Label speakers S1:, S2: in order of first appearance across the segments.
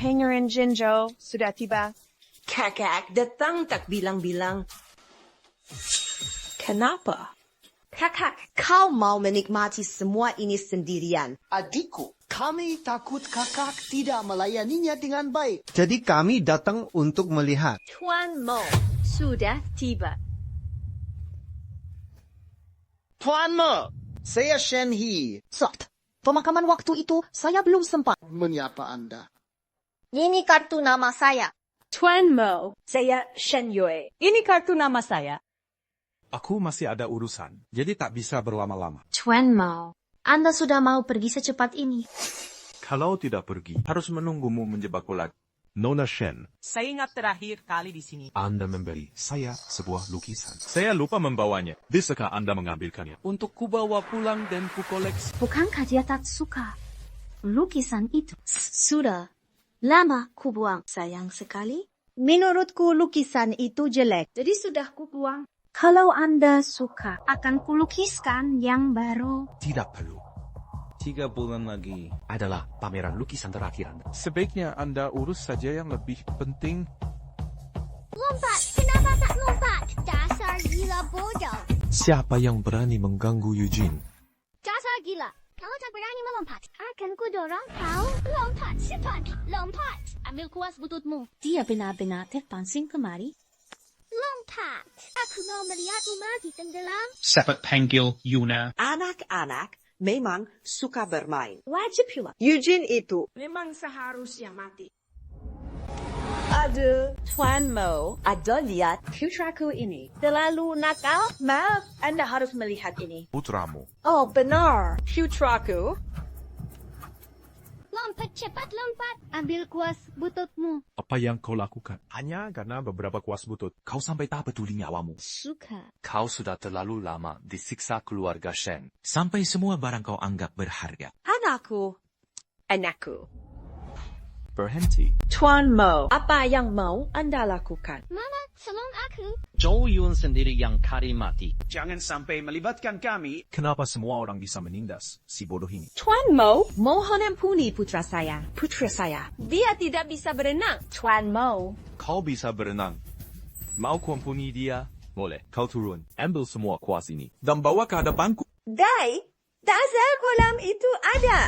S1: Penguin Jinjo sudah tiba.
S2: Kakak datang tak bilang-bilang.
S1: Kenapa?
S2: Kakak, kau mau menikmati semua ini sendirian.
S3: Adikku, kami takut kakak tidak melayaninya dengan baik.
S4: Jadi kami datang untuk melihat.
S2: Tuan Mo sudah tiba.
S3: Tuan Mo, saya Shen He.
S5: Sat, pemakaman waktu itu saya belum sempat.
S3: Menyapa Anda.
S5: Ini kartu nama saya.
S2: Tuan Mo, saya Shen Yue.
S6: Ini kartu nama saya.
S7: Aku masih ada urusan, jadi tak bisa berlama-lama.
S5: Tuan Mao, Anda sudah mau pergi secepat ini.
S7: Kalau tidak pergi, harus menunggumu menjebakku lagi. Nona Shen,
S6: Saya ingat terakhir kali di sini.
S7: Anda memberi saya sebuah lukisan. Saya lupa membawanya. Bisakah Anda mengambilkannya? Untuk kubawa pulang dan kukoleksi.
S5: Bukankah dia tak suka lukisan itu? Sudah lama kubuang. Sayang sekali. Menurutku lukisan itu jelek. Jadi sudah kubuang. Kalau Anda suka, akan kulukiskan yang baru.
S7: Tidak perlu.
S8: 3 bulan lagi adalah pameran lukisan terakhir Anda.
S7: Sebaiknya Anda urus saja yang lebih penting.
S9: Lompat, kenapa tak lompat? Dasar gila bodoh.
S7: Siapa yang berani mengganggu Eugene?
S9: Dasar gila. Kalau tak berani melompat, akan kudorong kau. Lompat, cepat, lompat. Ambil kuas bututmu.
S5: Dia benar-benar terpancing kemari.
S9: Lompat. Aku mau melihatmu mati tenggelam.
S10: Sepak panggil Yuna.
S2: Anak-anak memang suka bermain.
S1: Wajib pula.
S2: Eugene itu
S1: Memang seharusnya mati.
S2: Aduh, Tuan Mo, ada lihat putraku ini. Terlalu nakal? Maaf, Anda harus melihat ini.
S7: Putramu.
S2: Oh, benar. Putraku.
S9: Lompat, cepat lompat. Ambil kuas bututmu.
S7: Apa yang kau lakukan? Hanya karena beberapa kuas butut.
S8: Kau sampai tak peduli nyawamu.
S5: Suka.
S8: Kau sudah terlalu lama disiksa keluarga Shen. Sampai semua barang kau anggap berharga.
S2: Anakku.
S8: Berhenti.
S2: Tuan Mo, apa yang mau Anda lakukan?
S9: Mama, tolong aku.
S10: Zhou Yun sendiri yang kari mati.
S11: Jangan sampai melibatkan kami.
S7: Kenapa semua orang bisa menindas si bodoh ini?
S2: Tuan Mo, mohon ampuni putra saya. Putra saya. Dia tidak bisa berenang. Tuan Mo.
S7: Kau bisa berenang. Mau ku ampuni dia? Boleh. Kau turun. Ambil semua kuas ini. Dan bawa ke hadapanku.
S2: Dai, dasar kolam itu ada.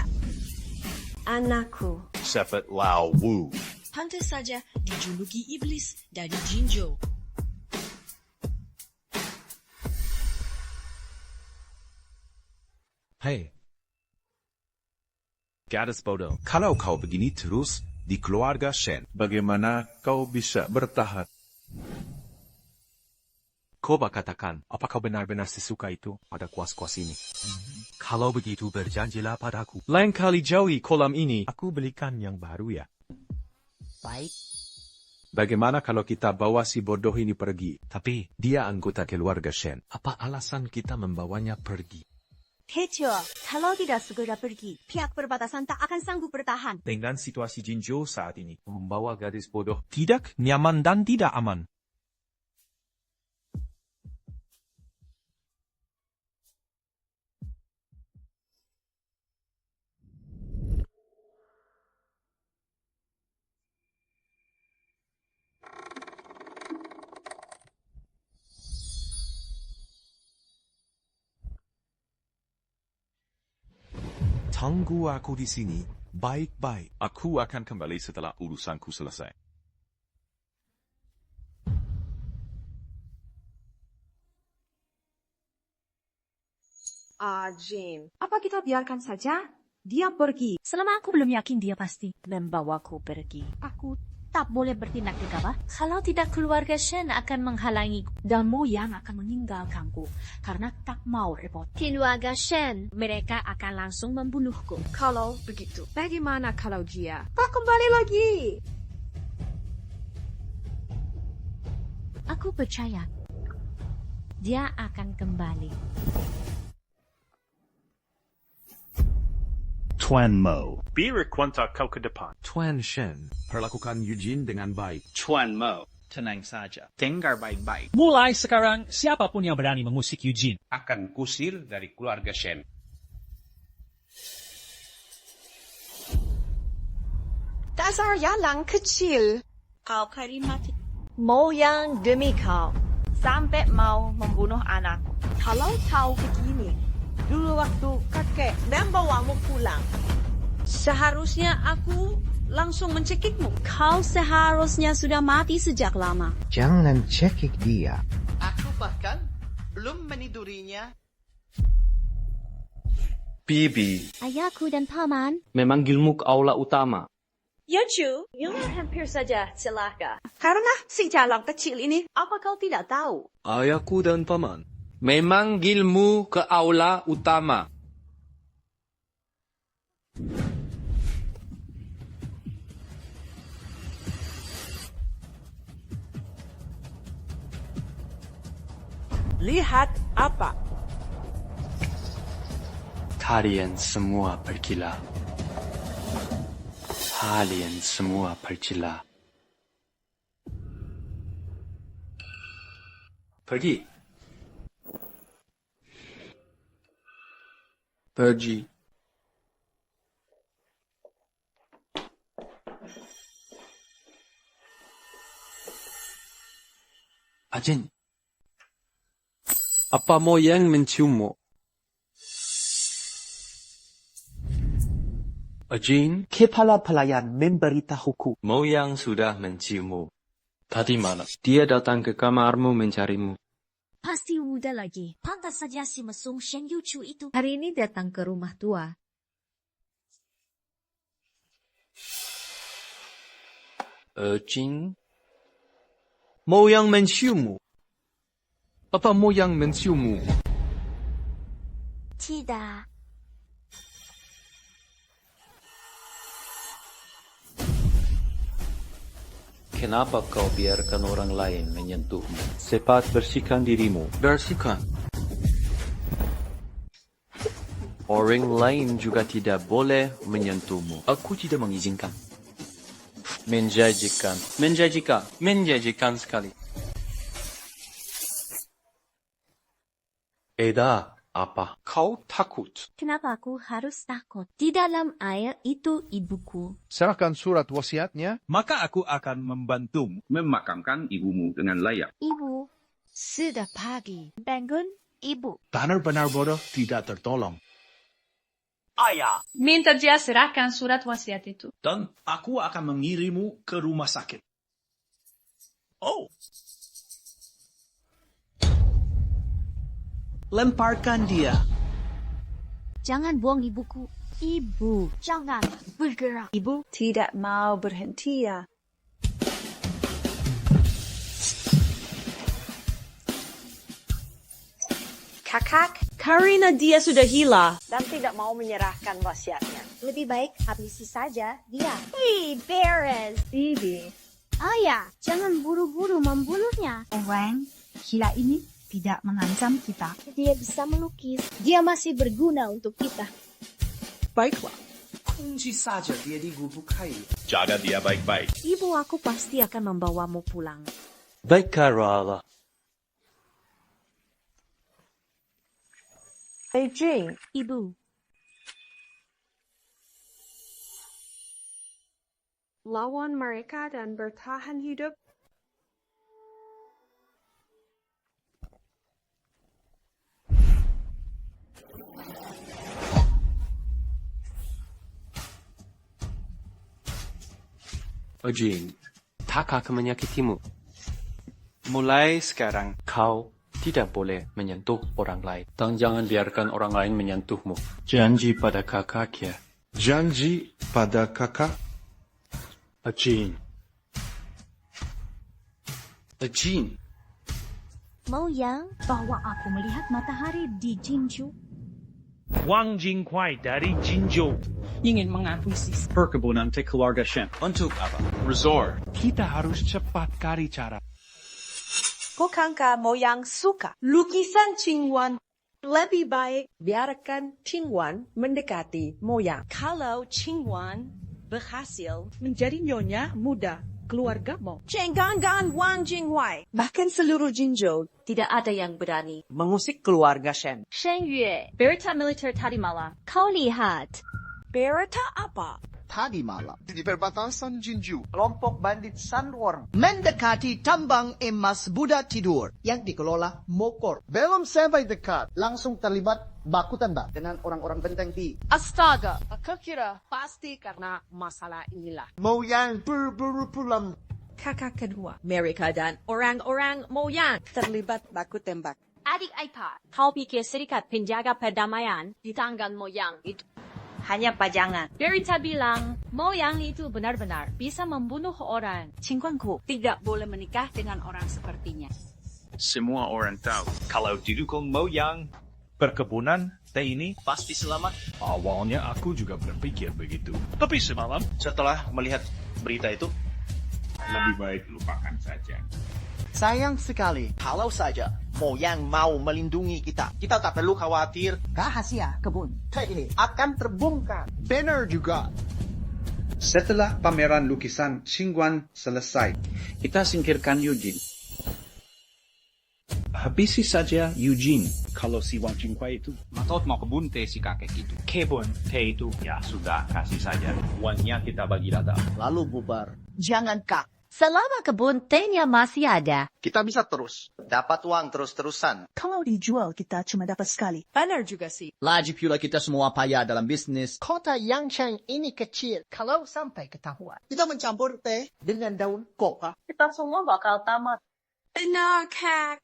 S2: Anakku.
S7: Sepet Lao Wu.
S6: Pantas saja dijuluki iblis dari Jinjo.
S7: Hei. Gadis bodoh. Kalau kau begini terus di keluarga Shen, bagaimana kau bisa bertahan? Coba katakan, apa kau benar-benar sesuka itu pada kuas-kuas ini?
S8: Kalau begitu berjanjilah padaku.
S7: Lain kali jauhi kolam ini, aku belikan yang baru ya.
S6: Baik.
S7: Bagaimana kalau kita bawa si bodoh ini pergi?
S8: Tapi,
S7: Dia anggota keluarga Shen.
S8: apa alasan kita membawanya pergi?
S5: Kecil, kalau tidak segera pergi, pihak perbatasan tak akan sanggup bertahan.
S7: Dengan situasi Jinjo saat ini, membawa gadis bodoh tidak nyaman dan tidak aman. Tunggu aku di sini, baik-baik. Aku akan kembali setelah urusanku selesai.
S1: Jim, apa kita biarkan saja? Dia pergi.
S5: Selama aku belum yakin dia pasti membawaku pergi. Aku tak boleh bertindak gegabah. Kalau tidak keluarga Shen akan menghalangiku dan Mo yang akan meninggalkanku karena tak mau repot. Keluarga Shen, mereka akan langsung membunuhku.
S1: Kalau begitu, bagaimana kalau dia tak kembali lagi?
S5: Aku percaya dia akan kembali.
S11: Tuan Mo.
S10: Biar kuantar kau ke depan.
S7: Tuan Shen, perlakukan Eugene dengan baik.
S11: Tuan Mo, tenang saja. Dengar baik-baik.
S10: Mulai sekarang, siapapun yang berani mengusik Eugene
S11: Akan kusir dari keluarga Shen.
S1: Azarya lang kecil.
S6: Kau karimati.
S2: Moyang demi kau, sampai mau membunuh anakku. Kalau tahu begini, dulu waktu kakek membawamu pulang, seharusnya aku langsung mencekikmu.
S5: Kau seharusnya sudah mati sejak lama.
S3: Jangan cekik dia.
S12: Aku bahkan belum menidurinya.
S11: Bibi,
S9: Ayahku dan paman.
S10: Memanggilmu ke aula utama.
S2: Ya Cu, Yuna hampir saja celaka.
S1: Karena si jalang kecil ini.
S2: Apa kau tidak tahu?
S7: Ayahku dan paman.
S10: Memanggilmu ke aula utama.
S2: Lihat apa?
S8: Kalian semua pergilah. Kalian semua pergilah. Pergi. Pergi. Ajin. Apa moyang menciummu? Ajin,
S12: Kepala pelayan memberitahuku.
S8: moyang sudah menciummu.
S10: Tadi malam, dia datang ke kamarmu mencarimu.
S5: Pasti muda lagi. Pantas saja si mesum Shen Yuchu itu.
S1: Hari ini datang ke rumah tua.
S8: Ajin, moyang menciummu. Apa moyang menciummu?
S9: Tidak.
S10: Kenapa kau biarkan orang lain menyentuhmu? Cepat bersihkan dirimu.
S8: Bersihkan. Orang lain juga tidak boleh menyentuhmu. Aku tidak mengizinkan.
S10: Menjanjikan. Menjanjikan.
S8: Menjanjikan sekali. Eda, apa? Kau takut?
S5: Kenapa aku harus takut? Di dalam air itu ibuku.
S13: Serahkan surat wasiatnya.
S11: Maka aku akan membantumu memakamkan ibumu dengan layak.
S1: Ibu, sudah pagi.
S5: Bangun, ibu.
S11: Benar-benar bodoh tidak tertolong.
S12: Ayah.
S6: Minta dia serahkan surat wasiat itu.
S11: Dan aku akan mengirimu ke rumah sakit. Oh,
S12: Lemparkan dia.
S5: Jangan buang ibuku. Ibu, jangan bergerak.
S2: Ibu tidak mau berhenti ya. Kakak, karena dia sudah gila dan tidak mau menyerahkan wasiatnya.
S9: Lebih baik habisi saja dia. Hei, beres.
S2: Bibi,
S9: Ayah, jangan buru-buru membunuhnya.
S5: Orang gila ini tidak mengancam kita.
S9: Dia bisa melukis. Dia masih berguna untuk kita.
S12: Baiklah. Kunci saja dia di gubuk kayu.
S11: jaga dia baik-baik.
S1: Ibu aku pasti akan membawamu pulang.
S10: Baik, Karala.
S2: Beijing,
S1: Ibu. Lawan mereka dan bertahan hidup.
S8: Ajin, tak akan menyakitimu. Mulai sekarang, kau tidak boleh menyentuh orang lain. Dan jangan biarkan orang lain menyentuhmu. Janji pada kakak ya.
S13: Janji pada kakak.
S8: Ajin. Ajin.
S5: Moyang, bahwa aku melihat matahari di Jinju.
S10: Wang Jingkuai dari Jinzhou
S6: Ingin mengakuisisi.
S11: Perkebunan keluarga Shen. Untuk apa? Resort.
S10: Kita harus cepat cari cara.
S2: Bukankah Moyang suka lukisan Qingwan? Lebih baik biarkan Qingwan mendekati Moyang. Kalau Qingwan berhasil menjadi nyonya muda keluargamu, jangan Wang Jingwei, bahkan seluruh Jinzhou tidak ada yang berani mengusik keluarga Shen.
S6: Shen Yue, berita militer tadi malam. Kau lihat.
S2: Berita apa?
S3: tadi malam.
S13: Di perbatasan Jinju.
S3: Kelompok bandit Sandworm mendekati tambang emas Buddha Tidur yang dikelola Mokor. Belum sampai dekat, langsung terlibat baku tembak dengan orang-orang benteng di
S1: Astaga, aku kira pasti karena masalah inilah.
S3: Moyang berburu pulang.
S2: Kakak kedua, mereka dan orang-orang Moyang terlibat baku tembak.
S5: Adik iPad, kau pikir serikat penjaga perdamaian di tangan Moyang itu
S2: Hanya pajangan.
S5: Berita bilang, Moyang itu benar-benar bisa membunuh orang.
S2: Cingguanku tidak boleh menikah dengan orang sepertinya.
S11: Semua orang tahu kalau didukung Moyang, perkebunan teh ini pasti selamat. Awalnya aku juga berpikir begitu. Tapi semalam setelah melihat berita itu, lebih baik lupakan saja.
S3: Sayang sekali, kalau saja Moyang mau melindungi kita, kita tak perlu khawatir rahasia kebun teh ini akan terbongkar. Benar juga.
S13: Setelah pameran lukisan Qingguan selesai,
S12: Kita singkirkan Eugene. Habisi saja Eugene kalau si Wang Jinghuai itu.
S11: Matot mau kebun teh si kakek itu. Kebun teh itu ya sudah kasih saja. Uangnya kita bagi rata.
S3: Lalu bubar. Jangan kak.
S5: Selama kebun tehnya masih ada,
S3: Kita bisa terus dapat uang terus-terusan.
S2: Kalau dijual kita cuma dapat sekali. Benar juga sih.
S14: Lagi pula kita semua payah dalam bisnis.
S3: Kota Yangcheng ini kecil. Kalau sampai ketahuan, kita mencampur teh dengan daun koka.
S2: Kita semua bakal tamat. Benar, Kak.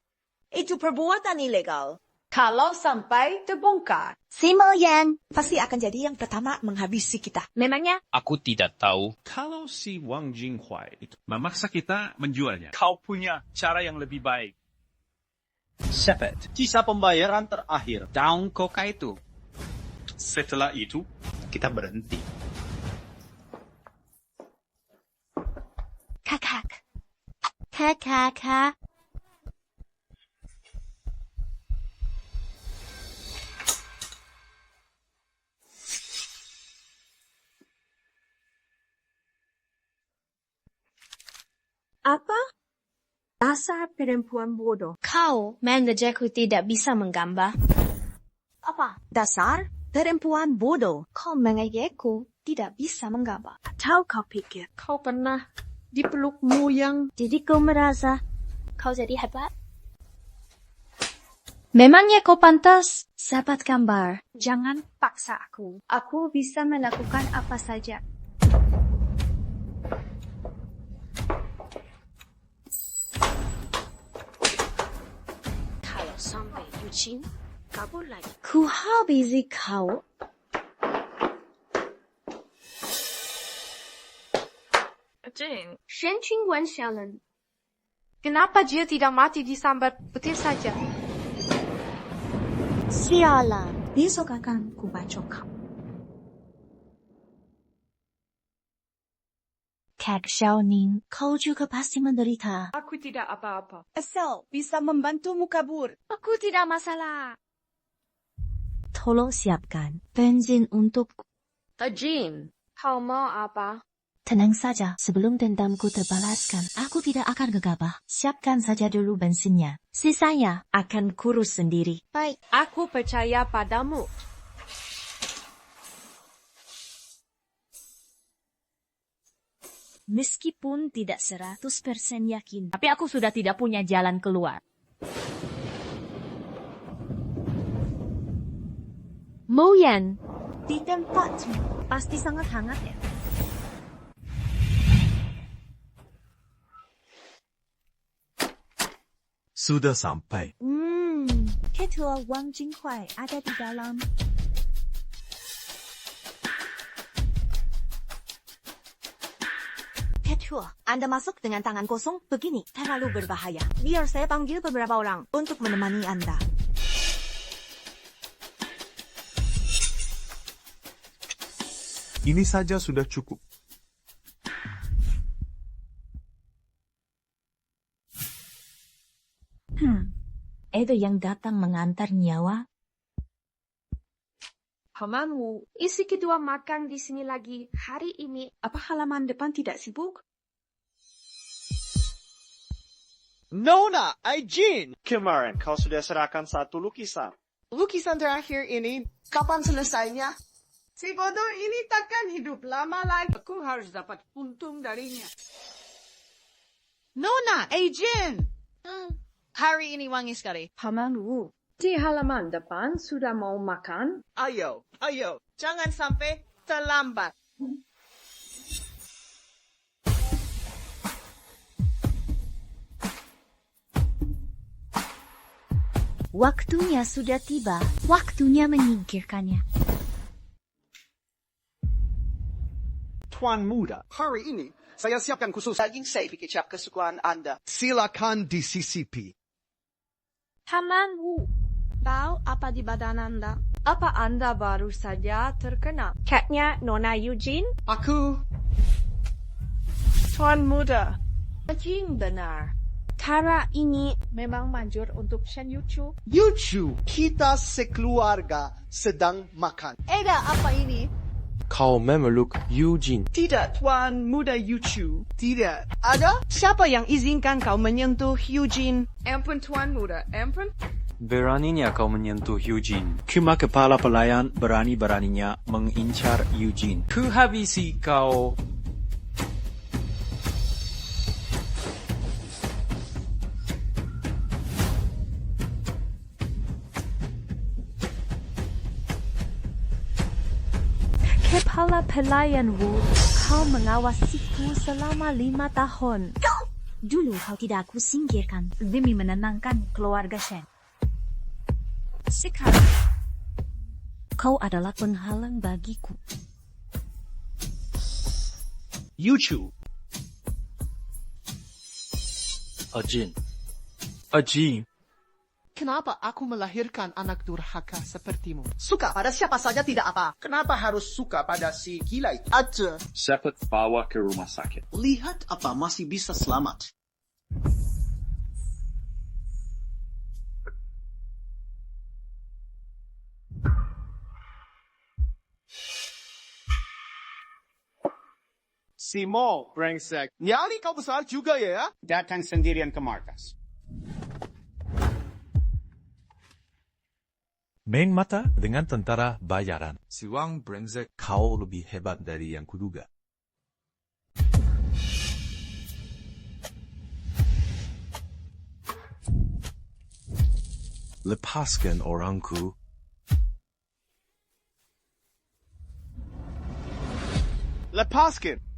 S2: Itu perbuatan ilegal. Kalau sampai terbongkar,
S9: Si Moyang
S2: pasti akan jadi yang pertama menghabisi kita.
S5: memangnya
S11: Aku tidak tahu.
S7: Kalau si Wang Jinghuai itu memaksa kita menjualnya, kau punya cara yang lebih baik.
S11: Sepet. Sisa pembayaran terakhir daun koka itu. Setelah itu, kita berhenti.
S9: kakak. Kakak.
S1: Apa? Dasar perempuan bodoh.
S9: Kau mengajarku tidak bisa menggambar.
S2: Apa? Dasar perempuan bodoh.
S9: Kau mengajarku tidak bisa menggambar.
S1: Atau kau pikir kau pernah dipeluk Moyang?
S9: Jadi kau merasa kau jadi hebat? Memangnya kau pantas sahabat gambar. Jangan paksa aku. Aku bisa melakukan apa saja.
S1: Kalau sampai Eugene kabur lagi.
S9: Ku habisi kau.
S1: Jane, Shen Qingguan Xiaolan. Kenapa dia tidak mati disambar petir saja?
S9: Sialan.
S2: Besok akan kubacok kamu.
S5: Kak Xiaoning, kau juga pasti menderita.
S1: Aku tidak apa-apa.
S2: Asal bisa membantumu kabur.
S1: Aku tidak masalah.
S5: Tolong siapkan bensin untukku.
S1: Jane, kau mau apa?
S5: Tenang saja, sebelum dendamku terbalaskan, aku tidak akan gegabah. Siapkan saja dulu bensinnya. Sisanya akan kurus sendiri.
S1: Baik, aku percaya padamu.
S5: Meskipun tidak 100% yakin, tapi aku sudah tidak punya jalan keluar.
S1: Moyang,
S2: Di tempatmu
S5: Pasti sangat hangat ya.
S7: Sudah sampai.
S2: Ketua Wang Jinghuai ada di dalam. Ketua, Anda masuk dengan tangan kosong begini. Terlalu berbahaya. Biar saya panggil beberapa orang untuk menemani Anda.
S7: Ini saja sudah cukup.
S5: Itu yang datang mengantar nyawa.
S1: Pamanmu, isi kedua makan di sini lagi hari ini.
S2: Apa halaman depan tidak sibuk?
S3: Nona, Aijin!
S12: Kemarin kau sudah serahkan satu lukisan.
S3: Lukisan terakhir ini, kapan selesainya?
S2: Si bodoh ini takkan hidup lama lagi. Aku harus dapat untung darinya. Nona, Jin!
S6: Hari ini wangi sekali.
S2: Paman Wu, di halaman depan sudah mau makan?
S3: Ayo,
S2: Jangan sampai terlambat.
S5: Waktunya sudah tiba. Waktunya menyingkirkannya.
S3: Tuan Muda, hari ini saya siapkan khusus daging sapi kecap kesukaan Anda. Silakan disisipi.
S1: Paman Wu,
S2: Tahu apa di badan Anda? Apa Anda baru saja terkena catnya Nona Eugene?
S3: Aku
S2: Tuan Muda, Jing benar. Cara ini memang manjur untuk Shen Yuchu.
S3: Yuchu, kita sekeluarga sedang makan.
S2: Eda, apa ini?
S8: Kau memeluk Eugene.
S2: Tidak, Tuan Muda Yuchu. Tidak. Ada? Siapa yang izinkan kau menyentuh Eugene? Ampun, Tuan Muda. Ampun.
S8: Beraninya kau menyentuh Eugene. Cuma kepala pelayan berani-beraninya mengincar Eugene. Kuhabisi kau.
S5: Kepala pelayan Wu, kau mengawasiku selama 5 tahun. Dulu kau tidak aku singkirkan demi menenangkan keluarga Shen. Sekarang, kau adalah penghalang bagiku.
S11: Yuchu.
S8: Ajin.
S3: Kenapa aku melahirkan anak durhaka sepertimu? Suka pada siapa saja tidak apa. Kenapa harus suka pada si gila itu? Aja.
S10: Cepat bawa ke rumah sakit.
S3: Lihat apa masih bisa selamat.
S11: Si Mo, brengsek. Nyali kau besar juga ya?
S15: Datang sendirian ke markas.
S7: Main mata dengan tentara bayaran. Si Wang brengsek, kau lebih hebat dari yang kuduga. Lepaskan orangku.
S11: Lepaskan.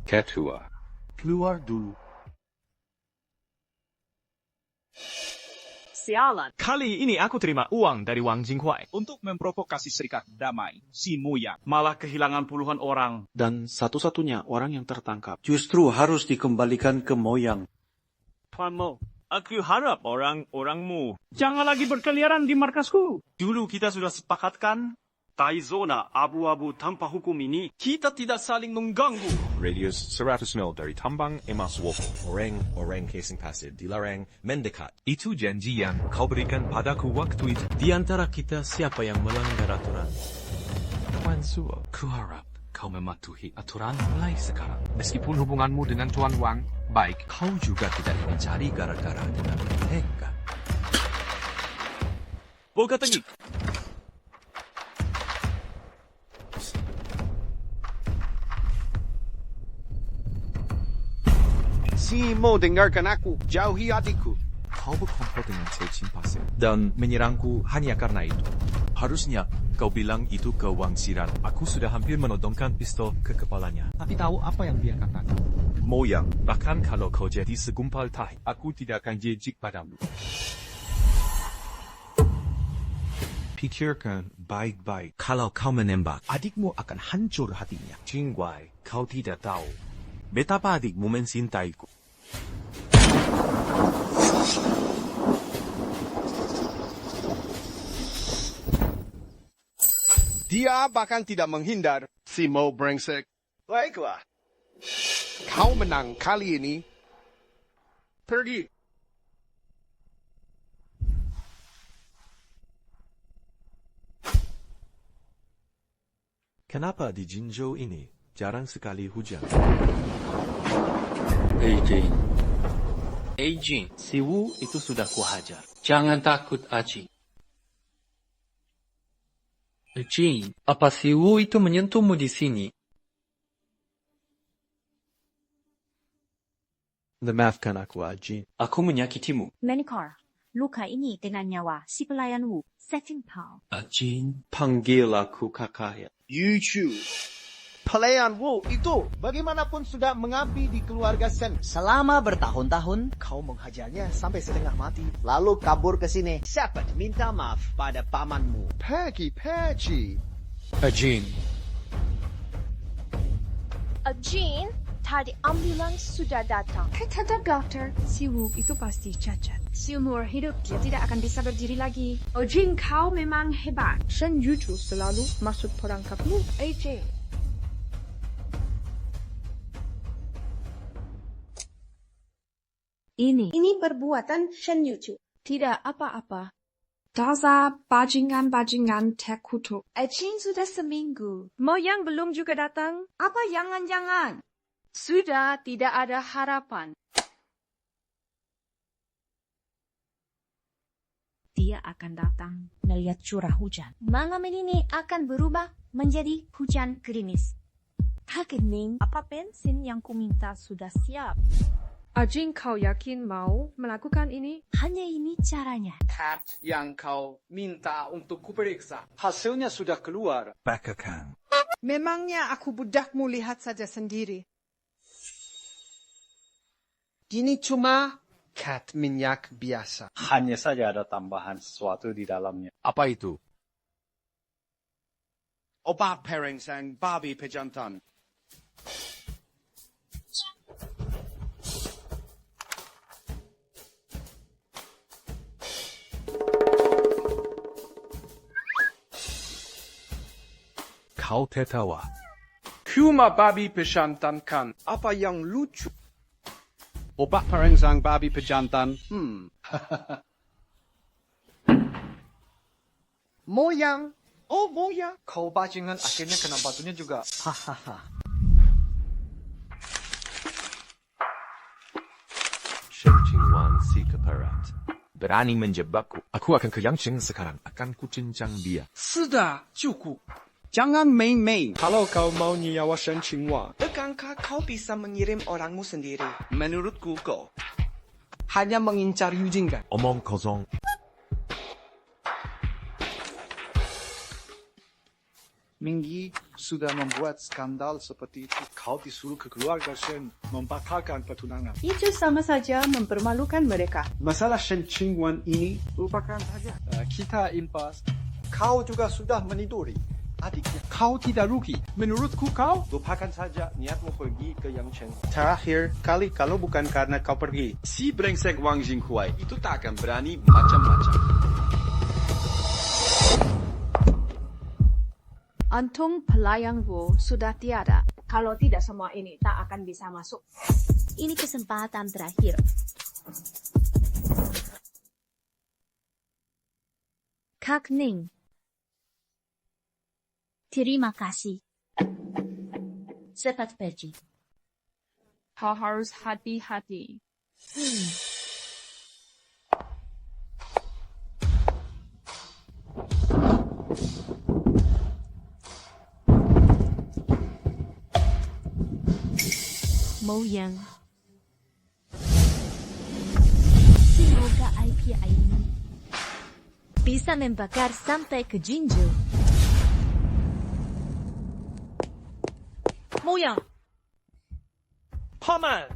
S10: Ketua.
S11: Keluar dulu.
S2: Sialan.
S11: Kali ini aku terima uang dari Wang Jinghuai untuk memprovokasi serikat damai si Muyang. Malah kehilangan puluhan orang.
S8: Dan satu-satunya orang yang tertangkap justru harus dikembalikan ke Moyang.
S11: Tuan Mo, aku harap orang-orangmu jangan lagi berkeliaran di markasku. Dulu kita sudah sepakatkan Tai zona abu-abu tanpa hukum ini, kita tidak saling mengganggu.
S7: Radius 100 mil dari tambang emas Wopo. Orang casing pasir dilarang mendekat. Itu janji yang kau berikan padaku waktu itu. Di antara kita siapa yang melanggar aturan? Tuan Suo, kuharap kau mematuhi aturan mulai sekarang. Meskipun hubunganmu dengan Tuan Wang baik, kau juga tidak mencari gara-gara dengan mereka.
S11: Boga tengik.
S3: Si Mo, dengarkan aku. Jauhi adikku.
S7: Kau berkumpul dengan Cecin Pasir dan menyerangku hanya karena itu. Harusnya kau bilang itu ke Wang Xiran. Aku sudah hampir menodongkan pistol ke kepalanya.
S12: Tapi tahu apa yang dia katakan?
S7: Moyang, bahkan kalau kau jadi segumpal tahi, aku tidak akan jijik padamu. Pikirkan baik-baik. Kalau kau menembak, adikmu akan hancur hatinya. Jingguai, kau tidak tahu betapa adikmu mencintaiku.
S11: Dia bahkan tidak menghindar. Si Mo brengsek. Baiklah. Kau menang kali ini. Pergi.
S7: Kenapa di Jinzhou ini jarang sekali hujan?
S8: Jin, si Wu itu sudah kuhajar. Jangan takut, Aji. Jin, apa si Wu itu menyentuhmu di sini?
S4: Maafkan aku, Aji.
S8: Aku menyakitimu.
S5: Manikor, luka ini dengan nyawa si pelayan Wu, Setting Pao.
S8: Jin, panggil aku kakak.
S3: Yuchu. Pelayan Wu itu bagaimanapun sudah mengabdi di keluarga Sen. Selama bertahun-tahun, kau menghajarnya sampai setengah mati. Lalu kabur ke sini. Cepat minta maaf pada pamanmu. Peggy.
S8: Jin.
S1: Jean, tadi ambulans sudah datang. Kata dokter, si Wu itu pasti cacat. Seumur hidup dia tidak akan bisa berdiri lagi. Jean, kau memang hebat. Shen Yuchu selalu masuk perangkapmu. Jean.
S2: Ini perbuatan Shen Yuchu.
S1: Tidak apa-apa. Dasar bajingan-bajingan terkutuk.
S2: Jin sudah seminggu.
S1: Moyang belum juga datang.
S2: Apa jangan-jangan?
S1: Sudah tidak ada harapan.
S5: Dia akan datang melihat curah hujan. Malam ini akan berubah menjadi hujan gerimis. Kakek Ning, apa bensin yang kuminta sudah siap?
S1: Jin, kau yakin mau melakukan ini?
S5: Hanya ini caranya.
S12: Cat yang kau minta untuk kuperiksa. Hasilnya sudah keluar.
S11: Bakakan.
S2: Memangnya aku budakmu lihat saja sendiri.
S12: Ini cuma cat minyak biasa.
S15: Hanya saja ada tambahan sesuatu di dalamnya.
S11: Apa itu?
S15: Obat perangsang babi pejantan.
S11: Kau tertawa.
S12: Cuma babi pejantan kan. Apa yang lucu?
S15: Obat perangsang babi pejantan.
S3: Moyang.
S12: Oh, Moyang. Kau bajingan akhirnya kena batunya juga.
S3: Hahaha.
S7: Shen Qingwan si keparat. Berani menjebakku. Aku akan ke Yangqing sekarang. Akan kucincang dia.
S12: Sudah, cukup.
S15: Jangan main-main.
S12: Kalau kau mau nyawa Shen Qingwan,
S2: Bukankah kau bisa mengirim orangmu sendiri?
S12: menurutku kau hanya mengincar Yujin kan?
S7: Omong kosong.
S13: Minggi sudah membuat skandal seperti itu. Kau disuruh ke keluarga Shen membatalkan pertunangan.
S2: Itu sama saja mempermalukan mereka.
S13: Masalah Shen Qingwan ini lupakan saja.
S12: Kita impas.
S13: Kau juga sudah meniduri adiknya.
S12: Kau tidak rugi. Menurutku kau?
S15: Lupakan saja niatmu pergi ke Yangcheng. Terakhir kali kalau bukan karena kau pergi.
S8: Si brengsek Wang Jinghuai itu tak akan berani macam-macam.
S1: Untung pelayan Wu sudah tiada.
S2: Kalau tidak semua ini tak akan bisa masuk.
S5: Ini kesempatan terakhir. Kak Ning, terima kasih. Cepat pergi.
S1: Kau harus hati-hati.
S5: Moyang. Semoga IPI ini bisa membakar sampai ke Jinju.
S2: Moyang,
S11: Paman!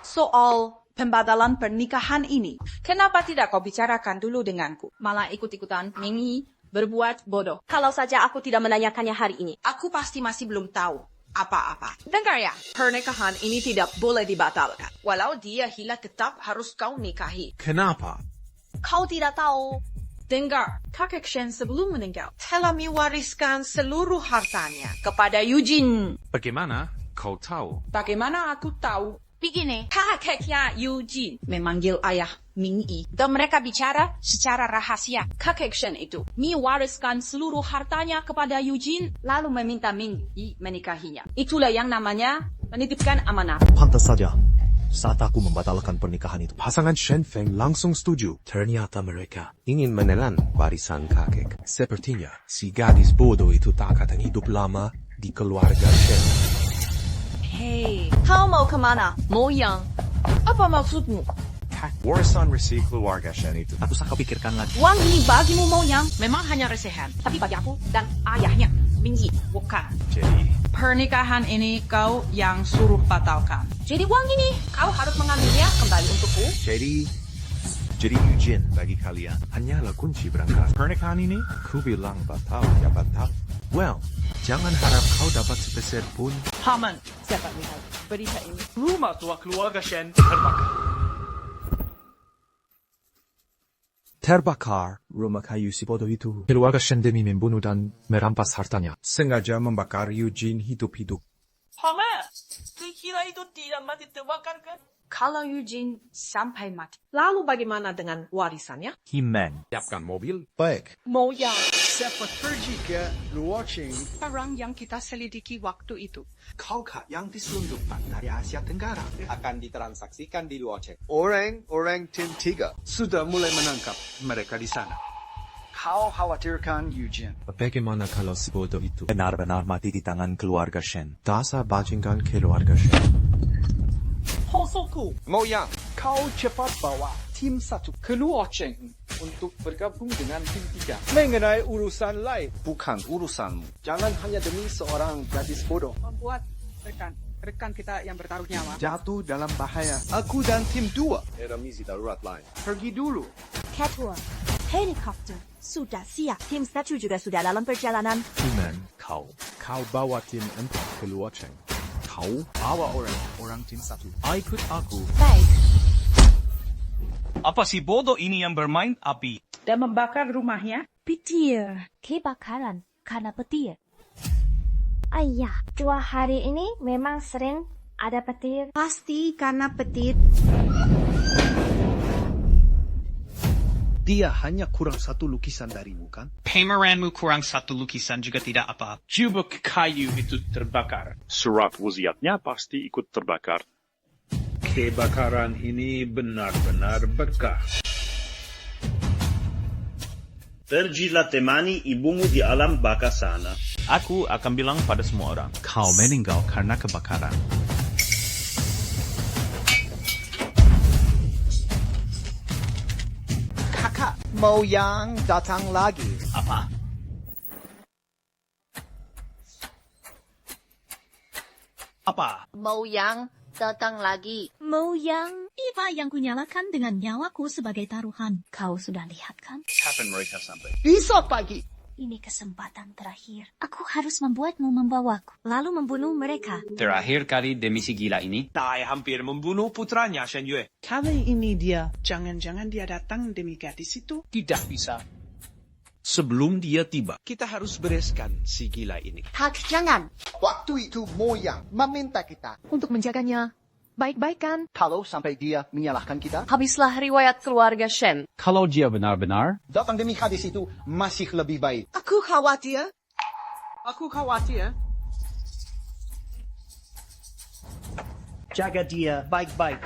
S2: soal pembatalan pernikahan ini, kenapa tidak kau bicarakan dulu denganku? Malah ikut-ikutan Mingyi berbuat bodoh. Kalau saja aku tidak menanyakannya hari ini, aku pasti masih belum tahu apa-apa. Dengar ya, pernikahan ini tidak boleh dibatalkan. Walau dia hilang tetap harus kau nikahi.
S11: Kenapa?
S2: Kau tidak tahu. Dengar, kakek Shen sebelum meninggal telah mewariskan seluruh hartanya kepada Yujin.
S11: Bagaimana kau tahu?
S2: Bagaimana aku tahu? Begini, kakeknya Yujin memanggil ayah Mingyi dan mereka bicara secara rahasia. Kakek Shen itu mewariskan seluruh hartanya kepada Yujin lalu meminta Mingyi menikahinya. Itulah yang namanya menitipkan amanah.
S7: Pantas saja. Saat aku membatalkan pernikahan itu, pasangan Shen Feng langsung setuju. Ternyata mereka ingin menelan warisan kakek. Sepertinya si gadis bodoh itu tak akan hidup lama di keluarga Shen.
S2: Hei, kau mau kemana? Moyang, apa maksudmu?
S7: Warisan resi keluarga Shen itu tak usah kau pikirkan lagi.
S2: Uang ini bagimu Moyang memang hanya resehan, tapi bagi aku dan ayahnya, Minggi, bukan.
S7: Jadi,
S16: Pernikahan ini kau yang suruh batalkan.
S2: Jadi uang ini kau harus mengambilnya kembali untukku.
S7: Jadi Eugene bagi kalian hanyalah kunci berangkat. Pernikahan ini, ku bilang batal ya batal. Well, jangan harap kau dapat sepeser pun.
S16: Paman,
S2: Siapa lihat berita ini?
S11: Rumah tua keluarga Shen terbakar.
S7: Terbakar rumah kayu si bodoh itu. Keluarga Shen demi membunuh dan merampas hartanya. Sengaja membakar Eugene hidup-hidup.
S16: Paman, kira itu tidak mati terbakar kan?
S2: Kalau Eugene sampai mati, lalu bagaimana dengan warisannya?
S7: He-Man. Siapkan mobil.
S3: Baik.
S2: Moyang.
S13: Siapa pergi ke luar China?
S16: Orang yang kita selidiki waktu itu.
S13: Kaukah yang diselundupkan dari Asia Tenggara?
S15: Akan ditransaksikan di luar China.
S13: Orang tim 3 sudah mulai menangkap mereka di sana. Kau khawatirkan Eugene?
S7: Bagaimana kalau si bodoh itu benar-benar mati di tangan keluarga Shen? Dasar bajingan keluarga Shen.
S12: Hosoku,
S15: Moyang,
S12: kau cepat bawa tim 1 keluar China untuk bergabung dengan tim 3 mengenai urusan lain.
S13: Bukan urusanmu. Jangan hanya demi seorang gadis bodoh.
S16: Membuat rekan kita yang bertaruh nyawa
S13: Jatuh dalam bahaya. Aku dan tim 2
S15: era misi darurat lain.
S13: pergi dulu.
S5: Catwalk, helikopter, sudah siap. Tim 1 juga sudah dalam perjalanan.
S7: He-Man, kau bawa tim 4 keluar Cheng. Kau bawa orang tim 1. Ikut aku.
S5: Baik.
S11: Apa si bodoh ini yang bermain api?
S16: dan membakar rumahnya.
S5: Petir. Kebakaran karena petir.
S9: Ayah, 2 hari ini memang sering ada petir.
S1: Pasti karena petir.
S13: Dia hanya kurang 1 lukisan darimu, kan?
S11: Pameranmu kurang 1 lukisan juga tidak apa.
S12: Jubuk kayu itu terbakar.
S11: Surat wasiatnya pasti ikut terbakar.
S12: Kebakaran ini benar-benar berkah.
S17: Pergilah temani ibumu di alam baka sana.
S11: Aku akan bilang pada semua orang, kau meninggal karena kebakaran.
S3: Kakak Moyang datang lagi.
S11: Apa? Apa?
S18: Moyang datang lagi.
S5: Moyang, pipa yang kunyalakan dengan nyawaku sebagai taruhan. Kau sudah lihat kan?
S11: Kapan mereka sampai?
S3: Besok pagi.
S5: Ini kesempatan terakhir. Aku harus membuatmu membawaku, lalu membunuh mereka.
S19: Terakhir kali demisi gila ini,
S11: Tai hampir membunuh putranya, Shen Yue.
S16: Kali ini dia, jangan-jangan dia datang demi gadis itu?
S12: Tidak bisa.
S11: Sebelum dia tiba, kita harus bereskan si gila ini.
S3: Hak jangan. Waktu itu Moyang meminta kita
S1: Untuk menjaganya baik-baik kan?
S3: kalau sampai dia menyalahkan kita.
S2: Habislah riwayat keluarga Shen.
S8: Kalau dia benar-benar,
S3: Datang demi hadis itu masih lebih baik.
S2: Aku khawatir.
S17: Jaga dia baik-baik.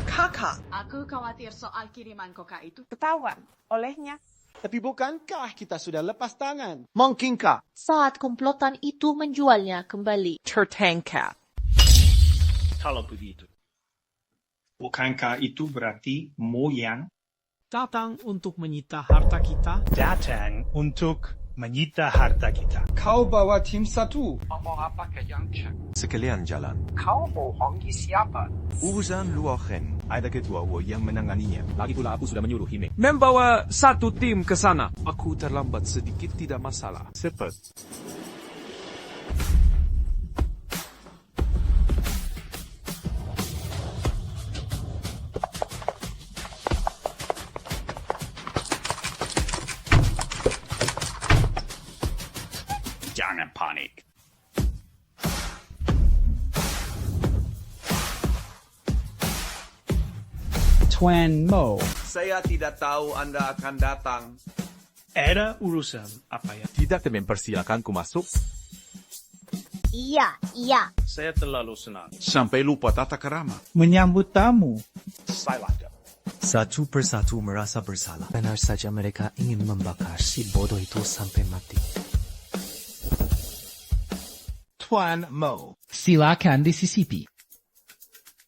S2: Kakak,
S16: Aku khawatir soal kiriman koka itu ketahuan olehnya.
S3: Tapi bukankah kita sudah lepas tangan? Mungkinkah?
S5: Saat komplotan itu menjualnya kembali.
S2: tertangkap.
S11: Kalau begitu, bukankah itu berarti Moyang
S12: Datang untuk menyita harta kita.
S11: datang untuk menyita harta kita?
S12: Kau bawa tim 1. Mau apa ke Yang Chen?
S7: Sekalian jalan.
S12: Kau bohongi siapa?
S7: Urusan Luo Chen, ada ketua Wo yang menanganinya. Lagi pula aku sudah menyuruh Hime.
S8: membawa 1 tim ke sana.
S7: Aku terlambat sedikit tidak masalah. Cepat.
S11: Jangan panik.
S12: Tuan Mo.
S15: Saya tidak tahu Anda akan datang.
S11: Ada urusan apa ya?
S7: Tidak mempersilakanku masuk.
S9: Iya, iya.
S11: Saya terlalu senang.
S13: Sampai lupa tata kerama.
S12: Menyambut tamu.
S11: Salah.
S4: Satu persatu merasa bersalah. Benar saja mereka ingin membakar si bodoh itu sampai mati.
S3: Tuan Mo.
S20: Silakan disisipi.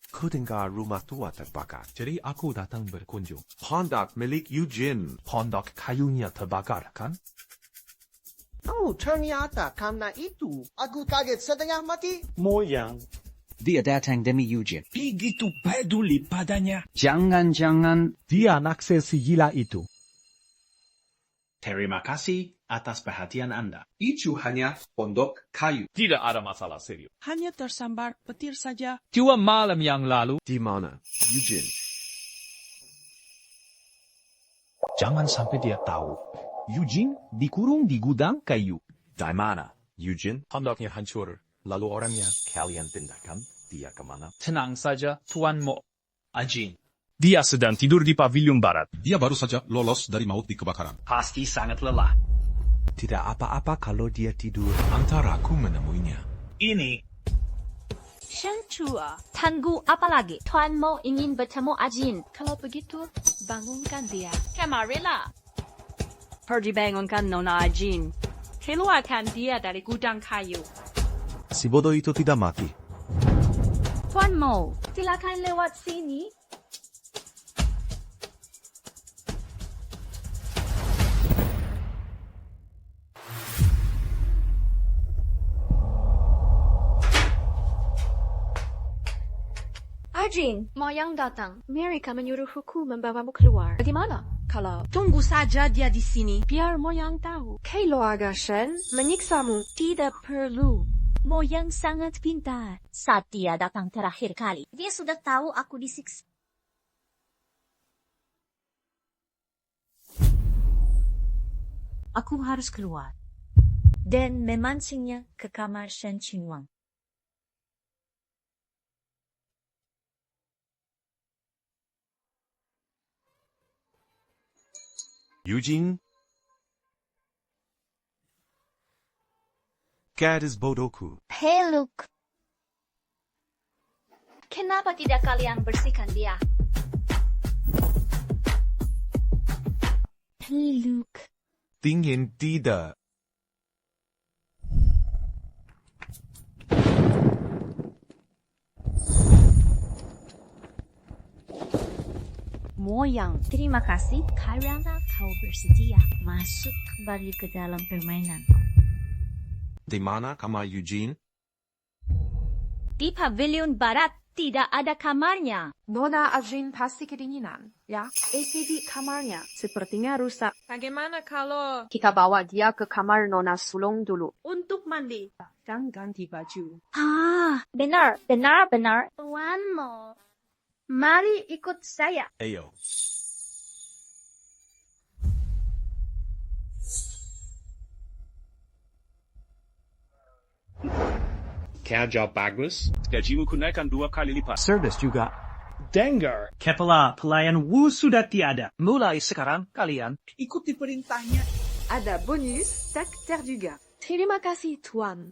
S7: Ku dengar rumah tua terbakar, jadi aku datang berkunjung. Pondok milik Eugene. Pondok kayunya terbakar, kan?
S3: Oh, ternyata karena itu. Aku kaget setengah mati.
S15: Moyang.
S20: Dia datang demi Eugene.
S16: Begitu peduli padanya.
S20: Jangan-jangan
S11: Dia naksir si gila itu. Terima kasih atas perhatian Anda.
S7: Itu hanya pondok kayu.
S11: Tidak ada masalah serius.
S16: Hanya tersambar petir saja.
S11: 2 malam yang lalu.
S7: Di mana, Eugene?
S11: Jangan sampai dia tahu. Eugene dikurung di gudang kayu.
S7: Di mana, Eugene? Pondoknya hancur. Lalu orangnya kalian pindahkan. Dia kemana?
S11: Tenang saja, Tuan Mo. Ajin. Dia sedang tidur di pavilion barat.
S13: Dia baru saja lolos dari maut di kebakaran.
S11: Pasti sangat lelah.
S7: Tidak apa-apa kalau dia tidur. Antara aku menemuinya.
S11: Ini.
S5: Shenchua.
S1: Tunggu apa lagi? Tuan Mo ingin bertemu Ajin.
S5: Kalau begitu, bangunkan dia.
S1: Kemarilah.
S5: Pergi bangunkan Nona Ajin. Keluarkan dia dari gudang kayu.
S7: Si bodoh itu tidak mati.
S1: Tuan Mo, silakan lewat sini. Ajin, Moyang datang. Mereka menyuruhku membawamu keluar. Bagaimana? Kalau
S6: Tunggu saja dia di sini.
S1: biar Moyang tahu. Keluarga Shen menyiksamu.
S5: Tidak perlu. Moyang sangat pintar. Saat dia datang terakhir kali,
S9: Dia sudah tahu aku disiksa.
S5: aku harus keluar. Dan memancingnya ke kamar Shen Qingwang.
S7: Eugene? Gadis bodohku.
S9: Hey, Luke. Kenapa tidak kalian bersihkan dia?
S5: Hey, Luke.
S7: Dingin tidak.
S5: Moyang, terima kasih karena kau bersedia masuk kembali ke dalam permainanku.
S7: Di mana kamar Eugene?
S1: Di pavilion barat tidak ada kamarnya.
S2: Nona Ajin pasti kedinginan, ya? Isi di kamarnya sepertinya rusak. Bagaimana kalau
S1: Kita bawa dia ke kamar Nona Sulung dulu.
S2: untuk mandi dan ganti baju?
S1: Benar.
S9: Tuan Mo, mari ikut saya.
S7: Ayo.
S11: Kerja bagus. Gajimu kunaikan 2 kali lipat.
S12: Service juga.
S11: Dengar, kepala pelayan Wu sudah tiada. Mulai sekarang, kalian ikuti perintahnya.
S2: Ada bonus sekter juga. Terima kasih, Tuan.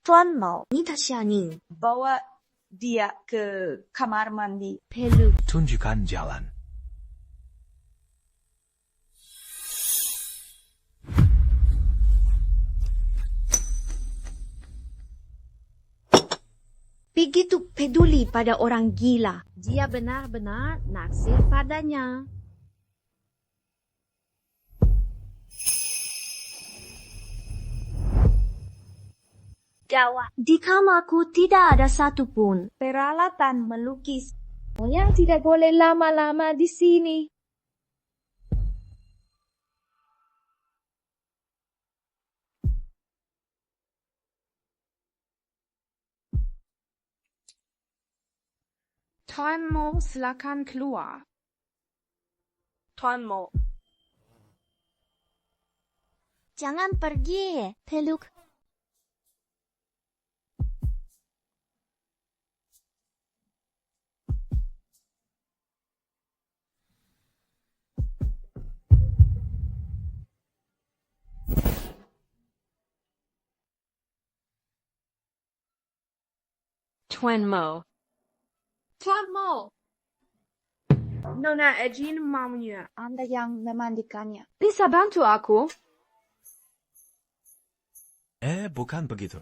S5: Tuan Mo, ni Tasyaning.
S2: Bawa dia ke kamar mandi.
S5: Peluk.
S7: Tunjukkan jalan.
S1: Begitu peduli pada orang gila. Dia benar-benar naksir padanya. Gawat. Di kamarku tidak ada satupun peralatan melukis. Moyang tidak boleh lama-lama di sini.
S2: Tuan Mo, silakan keluar. Tuan Mo.
S9: Jangan pergi, Peluk.
S1: Tuan Mo. Tuan Mo. Nona Jean maunya.
S9: Anda yang memandikannya.
S1: Bisa bantu aku?
S7: Bukan begitu.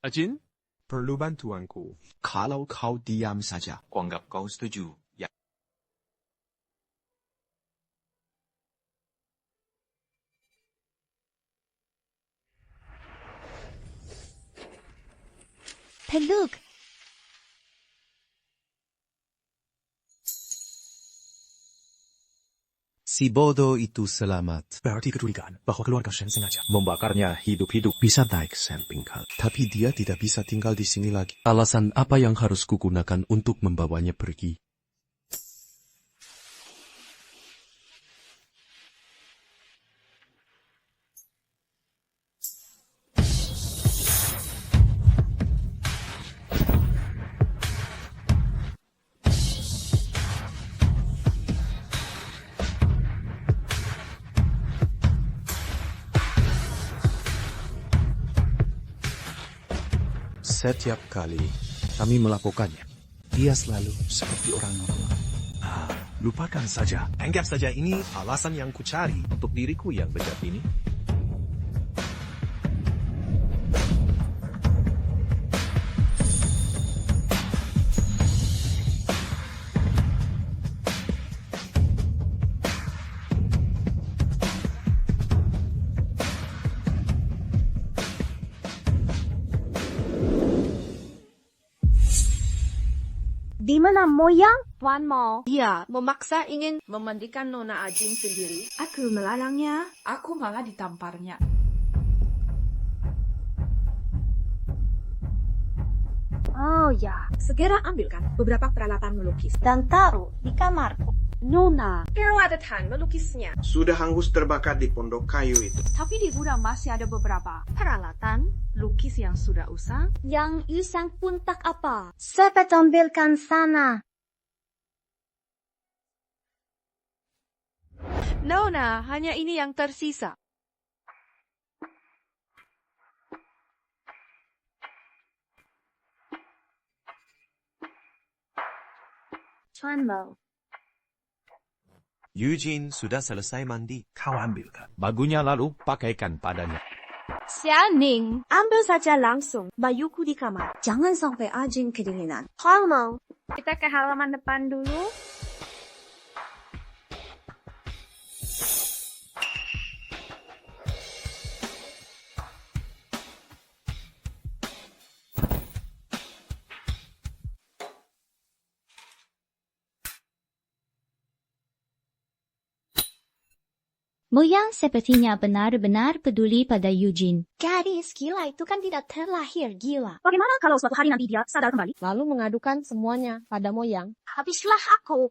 S7: Ajin, perlu bantuanku.
S3: Kalau kau diam saja.
S7: Kuanggap kau setuju. Ya.
S9: Peluk.
S4: Si bodoh itu selamat.
S7: Berarti kecurigaan bahwa keluarga Shen sengaja membakarnya hidup-hidup.
S4: Bisa naik camping car, tapi dia tidak bisa tinggal di sini lagi. Alasan apa yang harus kugunakan untuk membawanya pergi? Setiap kali kami melakukannya, dia selalu seperti orang normal.
S7: Lupakan saja. Anggap saja ini alasan yang kucari untuk diriku yang bejat ini.
S1: Di mana Moyang? Tuan Mo.
S2: Dia memaksa ingin memandikan Nona Ajin sendiri.
S1: Aku melarangnya. Aku malah ditamparnya. Oh ya, segera ambilkan beberapa peralatan melukis
S9: Dan taruh di kamarku.
S1: Nona, peralatan melukisnya.
S15: Sudah hangus terbakar di pondok kayu itu.
S1: Tapi di gudang masih ada beberapa peralatan lukis yang sudah usang.
S9: Yang usang pun tak apa. Cepat ambilkan sana.
S2: Nona, hanya ini yang tersisa.
S9: Tuan Mo.
S7: Eugene sudah selesai mandi. Kau ambilkan bagunya lalu pakaikan padanya.
S1: Xianing, ambil saja langsung bajuku di kamar.
S9: Jangan sampai Ajin kedinginan. Tuan Mo.
S1: Kita ke halaman depan dulu.
S9: Moyang sepertinya benar-benar peduli pada Eugene.
S1: Gadis gila itu kan tidak terlahir gila.
S2: Bagaimana kalau suatu hari nanti dia sadar kembali? Lalu mengadukan semuanya pada Moyang.
S1: Habislah aku.